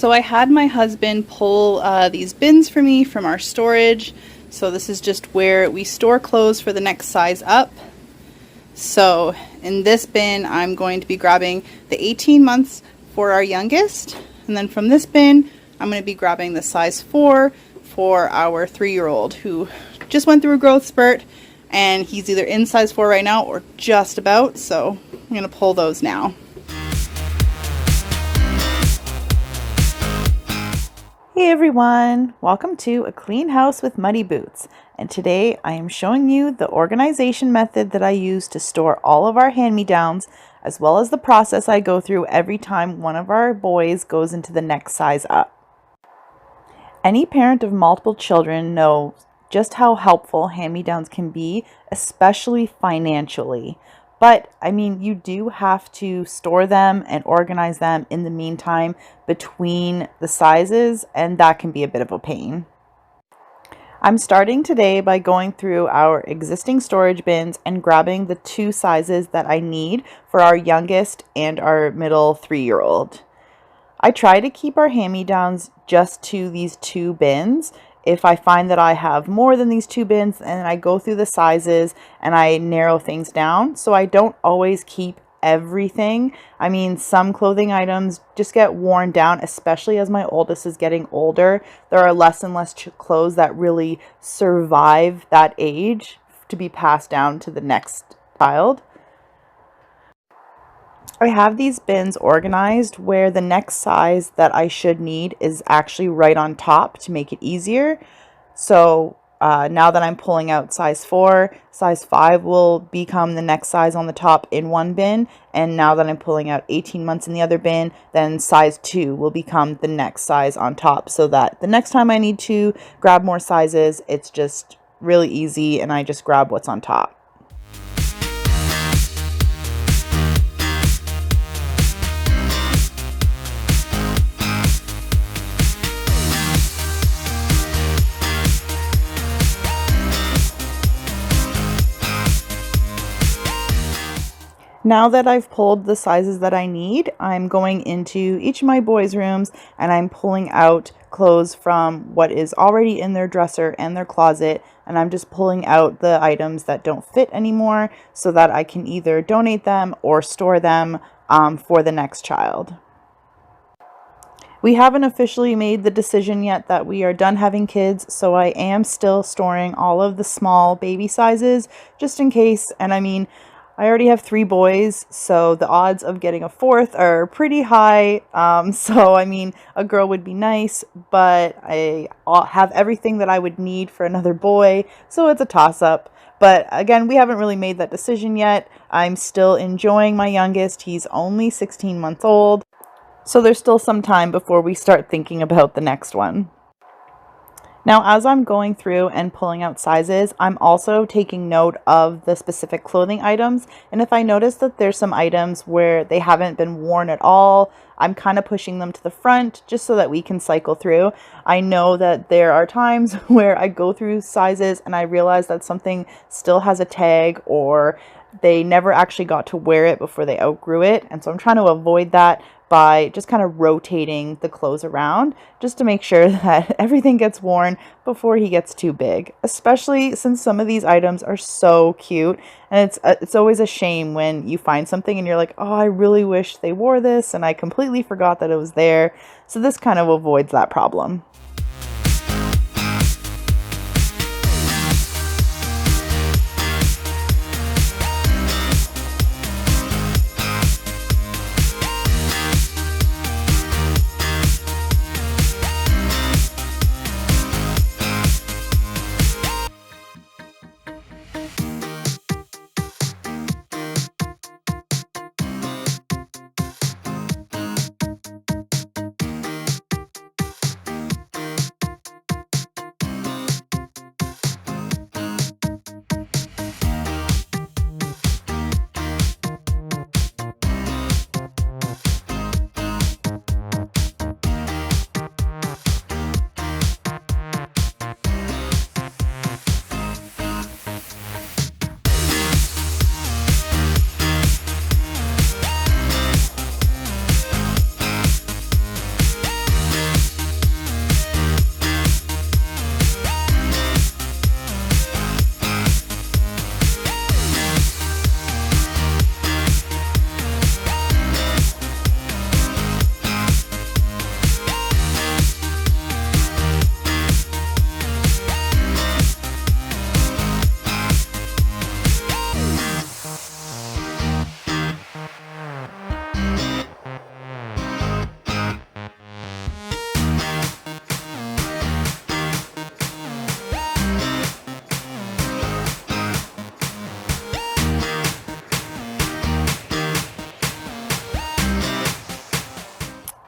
So I had my husband pull these bins for me from our storage. So this is just where we store clothes for the next size up. So in this bin, I'm going to be grabbing the 18 months for our youngest. And then from this bin, I'm going to be grabbing the size 4 for our 3-year-old who just went through a growth spurt, and he's either in size 4 right now or just about. So I'm going to pull those now. Hey everyone, welcome to A Clean House with Muddy Boots, and today I am showing you the organization method that I use to store all of our hand-me-downs, as well as the process I go through every time one of our boys goes into the next size up. Any parent of multiple children knows just how helpful hand-me-downs can be, especially financially. But, I mean, you do have to store them and organize them in the meantime between the sizes, and that can be a bit of a pain. I'm starting today by going through our existing storage bins and grabbing the 2 sizes that I need for our youngest and our middle 3-year-old. I try to keep our hand-me-downs just to these 2 bins. If I find that I have more than these 2 bins, and I go through the sizes and I narrow things down, so I don't always keep everything. I mean, some clothing items just get worn down, especially as my oldest is getting older. There are less and less clothes that really survive that age to be passed down to the next child. I have these bins organized where the next size that I should need is actually right on top to make it easier. So now that I'm pulling out size 4, size 5 will become the next size on the top in one bin. And now that I'm pulling out 18 months in the other bin, then size 2 will become the next size on top, so that the next time I need to grab more sizes, it's just really easy and I just grab what's on top. Now that I've pulled the sizes that I need, I'm going into each of my boys' rooms and I'm pulling out clothes from what is already in their dresser and their closet, and I'm just pulling out the items that don't fit anymore so that I can either donate them or store them for the next child. We haven't officially made the decision yet that we are done having kids, so I am still storing all of the small baby sizes just in case. And I mean, I already have 3 boys, so the odds of getting a 4th are pretty high. So, I mean, a girl would be nice, but I have everything that I would need for another boy, so it's a toss-up. But again, we haven't really made that decision yet. I'm still enjoying my youngest. He's only 16 months old, so there's still some time before we start thinking about the next one. Now, as I'm going through and pulling out sizes, I'm also taking note of the specific clothing items. And if I notice that there's some items where they haven't been worn at all, I'm kind of pushing them to the front just so that we can cycle through. I know that there are times where I go through sizes and I realize that something still has a tag, or they never actually got to wear it before they outgrew it. And so I'm trying to avoid that by just kind of rotating the clothes around just to make sure that everything gets worn before he gets too big, especially since some of these items are so cute. And it's always a shame when you find something and you're like, oh, I really wish they wore this and I completely forgot that it was there. So this kind of avoids that problem.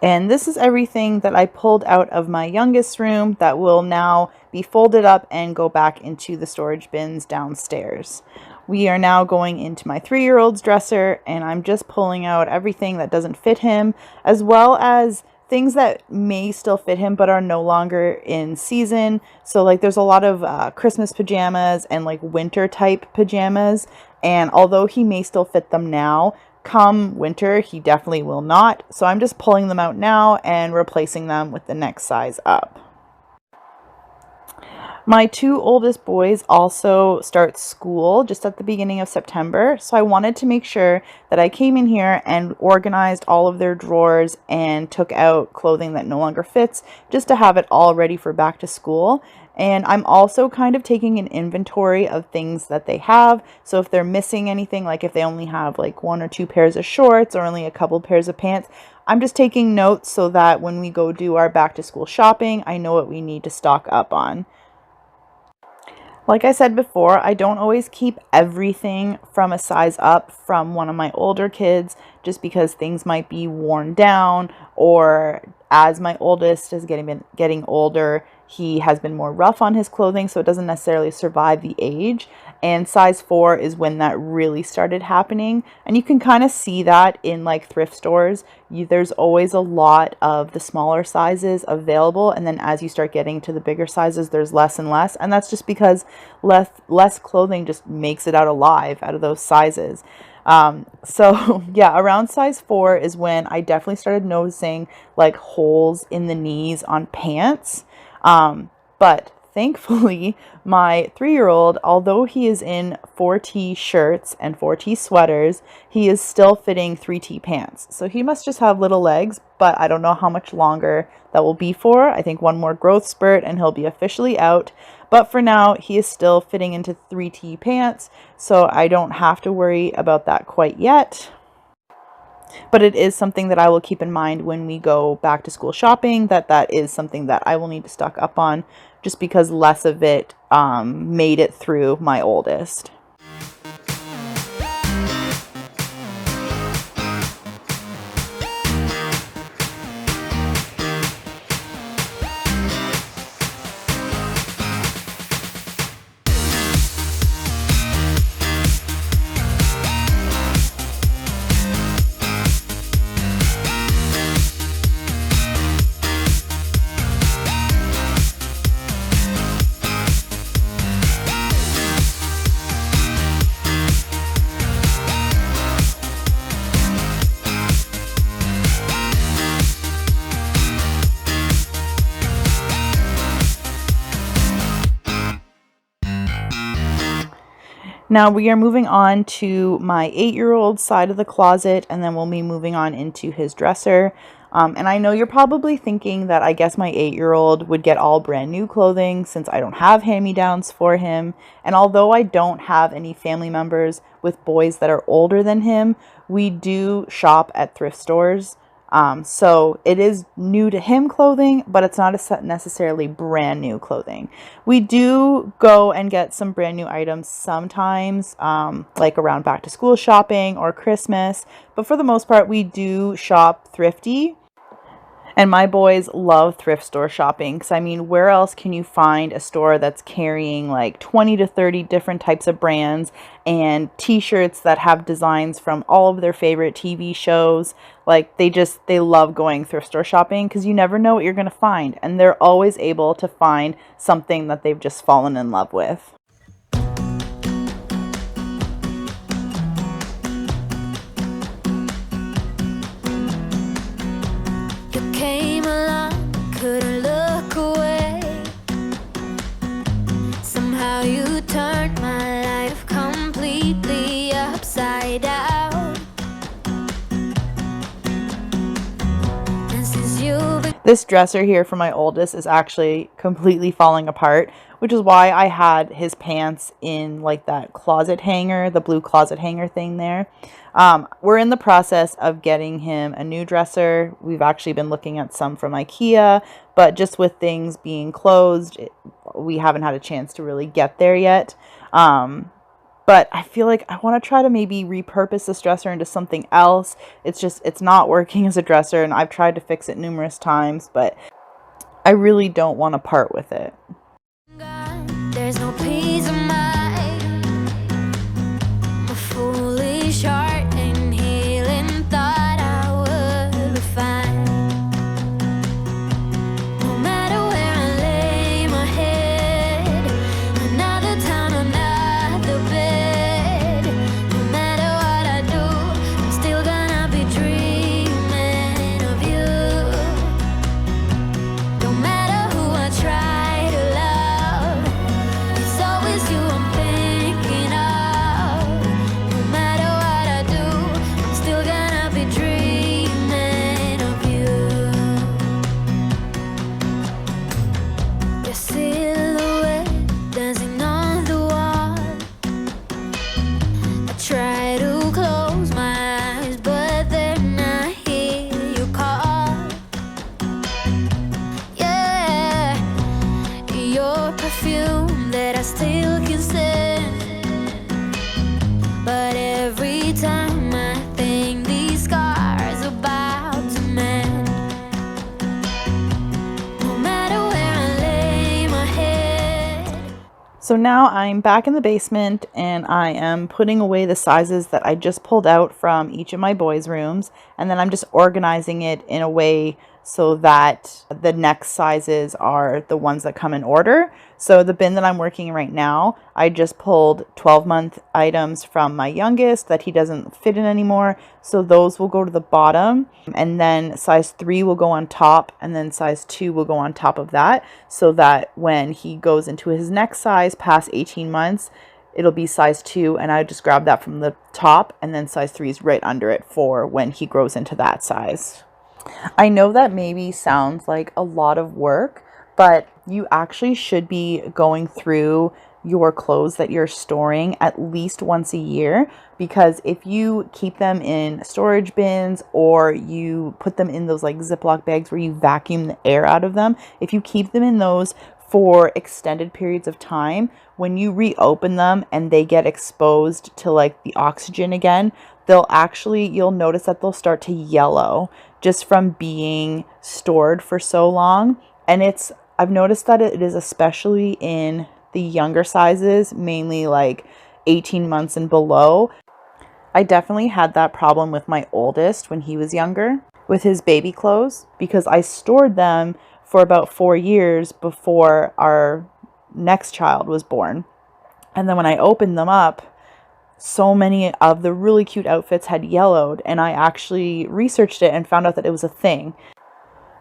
And this is everything that I pulled out of my youngest room that will now be folded up and go back into the storage bins downstairs. We are now going into my 3-year-old's dresser, and I'm just pulling out everything that doesn't fit him, as well as things that may still fit him but are no longer in season. So like there's a lot of Christmas pajamas and like winter type pajamas, and although he may still fit them now, come winter he definitely will not. So I'm just pulling them out now and replacing them with the next size up. My 2 oldest boys also start school just at the beginning of September, so I wanted to make sure that I came in here and organized all of their drawers and took out clothing that no longer fits, just to have it all ready for back to school. And I'm also kind of taking an inventory of things that they have, so if they're missing anything, like if they only have like 1 or 2 pairs of shorts or only a couple pairs of pants, I'm just taking notes so that when we go do our back to school shopping, I know what we need to stock up on. Like I said before, I don't always keep everything from a size up from one of my older kids, just because things might be worn down, or as my oldest is getting older, he has been more rough on his clothing, so it doesn't necessarily survive the age. And size 4 is when that really started happening. And you can kind of see that in like thrift stores. There's always a lot of the smaller sizes available. And then as you start getting to the bigger sizes, there's less and less. And that's just because less clothing just makes it out alive out of those sizes. So yeah, around size 4 is when I definitely started noticing like holes in the knees on pants. But thankfully, my 3-year-old, although he is in 4T shirts and 4T sweaters, he is still fitting 3T pants. So he must just have little legs, but I don't know how much longer that will be for. I think one more growth spurt and he'll be officially out. But for now, he is still fitting into 3T pants, so I don't have to worry about that quite yet. But it is something that I will keep in mind when we go back to school shopping, that is something that I will need to stock up on, just because less of it made it through my oldest. Now we are moving on to my 8-year-old side of the closet, and then we'll be moving on into his dresser. And I know you're probably thinking that I guess my 8-year-old would get all brand new clothing since I don't have hand-me-downs for him. And although I don't have any family members with boys that are older than him, we do shop at thrift stores. So it is new to him clothing, but it's not necessarily brand new clothing. We do go and get some brand new items sometimes, like around back to school shopping or Christmas, but for the most part, we do shop thrifty. And my boys love thrift store shopping, because I mean, where else can you find a store that's carrying like 20 to 30 different types of brands and t-shirts that have designs from all of their favorite TV shows? Like they love going thrift store shopping, because you never know what you're going to find, and they're always able to find something that they've just fallen in love with. Couldn't look away. Somehow you turned my life completely upside down. And since this dresser here for my oldest is actually completely falling apart, which is why I had his pants in like that closet hanger, the blue closet hanger thing there. We're in the process of getting him a new dresser. We've actually been looking at some from IKEA, but just with things being closed, we haven't had a chance to really get there yet. but I feel like I want to try to maybe repurpose this dresser into something else. It's not working as a dresser, and I've tried to fix it numerous times, but I really don't want to part with it. There's no peace of mind. A foolish heart and healing thought I would be fine. No matter where I lay my head, another town, another bed. No matter what I do, I'm still gonna be dreaming of you. No matter who I try to love, it's always you I'm thinking of. No matter what I do, I'm still gonna be dreaming of you. Your silhouette dancing on the wall. I try to close my eyes, but then I hear you call. Yeah, your perfume that I still can stand. But every time I think these scars about to mend. No matter where I lay my head. So now I'm back in the basement and I am putting away the sizes that I just pulled out from each of my boys' rooms, and then I'm just organizing it in a way so that the next sizes are the ones that come in order. So the bin that I'm working in right now, I just pulled 12-month items from my youngest that he doesn't fit in anymore. So those will go to the bottom, and then size 3 will go on top, and then size 2 will go on top of that, so that when he goes into his next size past 18 months, it'll be size 2, and I just grab that from the top, and then size 3 is right under it for when he grows into that size. I know that maybe sounds like a lot of work, but you actually should be going through your clothes that you're storing at least once a year, because if you keep them in storage bins or you put them in those like Ziploc bags where you vacuum the air out of them, if you keep them in those for extended periods of time, when you reopen them and they get exposed to like the oxygen again, you'll notice that they'll start to yellow just from being stored for so long. And I've noticed that it is especially in the younger sizes, mainly like 18 months and below. I definitely had that problem with my oldest when he was younger with his baby clothes, because I stored them for about 4 years before our next child was born. And then when I opened them up, so many of the really cute outfits had yellowed, and I actually researched it and found out that it was a thing.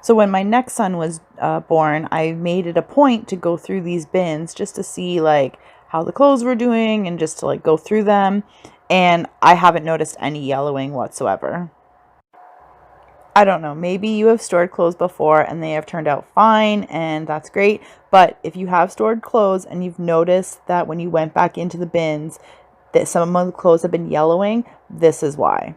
So when my next son was born, I made it a point to go through these bins just to see like how the clothes were doing and just to like go through them. And I haven't noticed any yellowing whatsoever. I don't know, maybe you have stored clothes before and they have turned out fine, and that's great. But if you have stored clothes and you've noticed that when you went back into the bins that some of the clothes have been yellowing, this is why.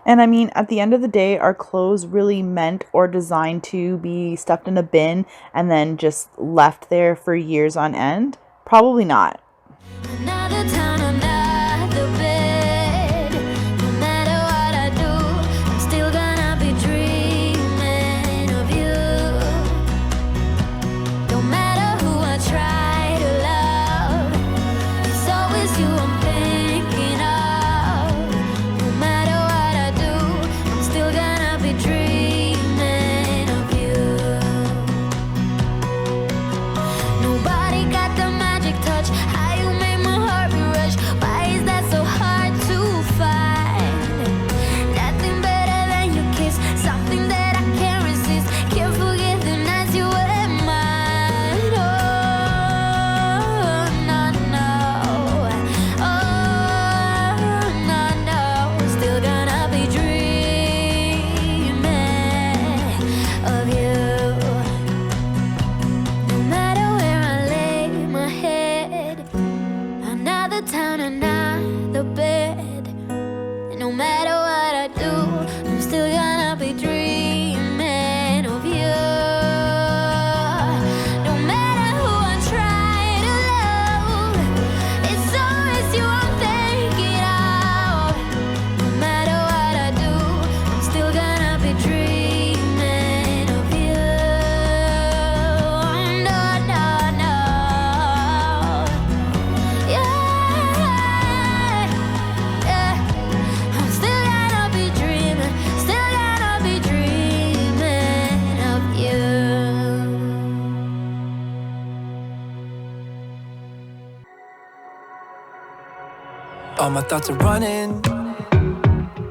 And I mean, at the end of the day, are clothes really meant or designed to be stuffed in a bin and then just left there for years on end? Probably not. Another town, another bed. No matter what I do, I'm still gonna be dreaming of you. No matter who I try to love, it's always you I'm thinking of. No matter what I do, I'm still gonna be dreaming of you. Nobody got the magic touch. How you make my heart be rush. All my thoughts are running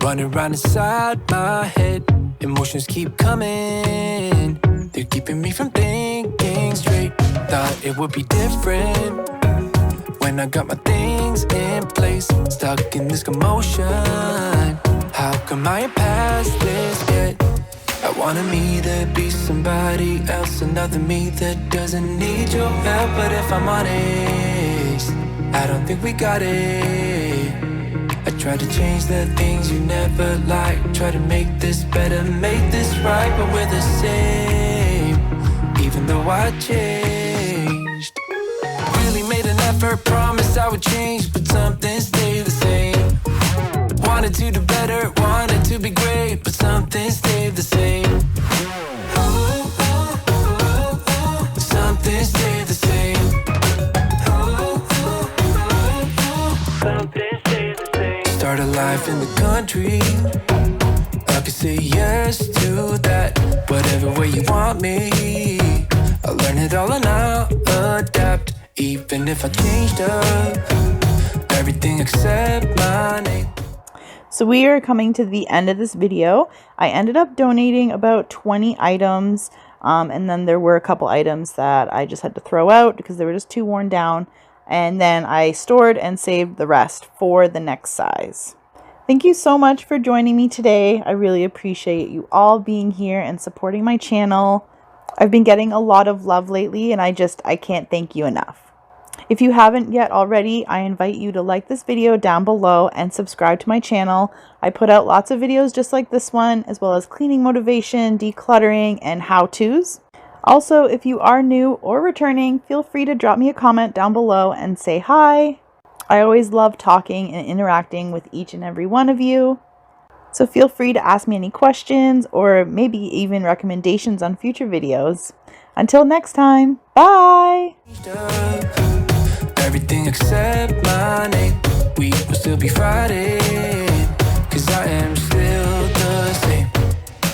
around inside my head. Emotions keep coming, they're keeping me from thinking straight. Thought it would be different when I got my things in place. Stuck in this commotion, how come I ain't past this yet? I wanted me to be somebody else, another me that doesn't need your help. But if I'm honest, I don't think we got it. I try to change the things you never liked, try to make this better, make this right, but we're the same, even though I changed. Really made an effort, promised I would change, but something stayed the same. Wanted to do better, wanted to be great, but something stayed the same. Something stayed the same. Something stayed the same. Start a life in the country, I could say yes to that. Whatever way you want me, I'll learn it all and I'll adapt. Even if I changed up everything except my name. So we are coming to the end of this video. I ended up donating about 20 items, and then there were a couple items that I just had to throw out because they were just too worn down. And then I stored and saved the rest for the next size. Thank you so much for joining me today. I really appreciate you all being here and supporting my channel. I've been getting a lot of love lately, and I can't thank you enough. If you haven't yet already, I invite you to like this video down below and subscribe to my channel. I put out lots of videos just like this one, as well as cleaning motivation, decluttering, and how-tos. Also, if you are new or returning, feel free to drop me a comment down below and say hi. I always love talking and interacting with each and every one of you. So feel free to ask me any questions or maybe even recommendations on future videos. Until next time, bye! Everything except my name, we will still be Friday, cause I am still the same.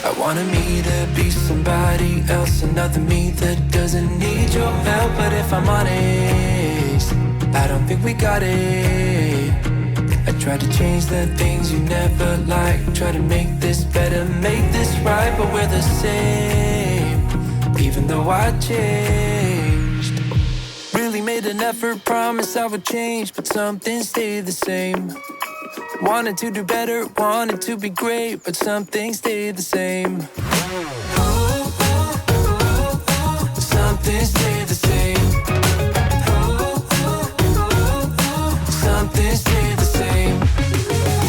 I wanted me to be somebody else, another me that doesn't need your help. But if I'm honest, I don't think we got it. I tried to change the things you never liked, try to make this better, make this right, but we're the same, even though I changed. Really made an effort, promised I would change, but something stayed the same. Wanted to do better, wanted to be great, but something stayed the same. Something stayed the same. Something stayed the same.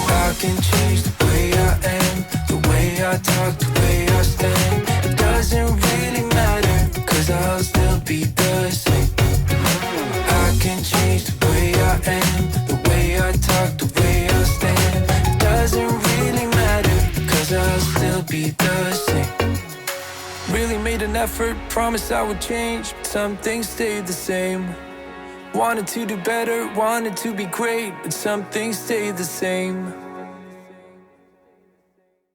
I can change the way I am, the way I talk, the way I stand. It doesn't really matter, cause I'll still be the same. I can change the way I am, the way I talk, the way I stand. It doesn't really matter, cause I'll still be the same. Really made an effort, promised I would change, but some things stayed the same. Wanted to do better, wanted to be great, but some things stayed the same.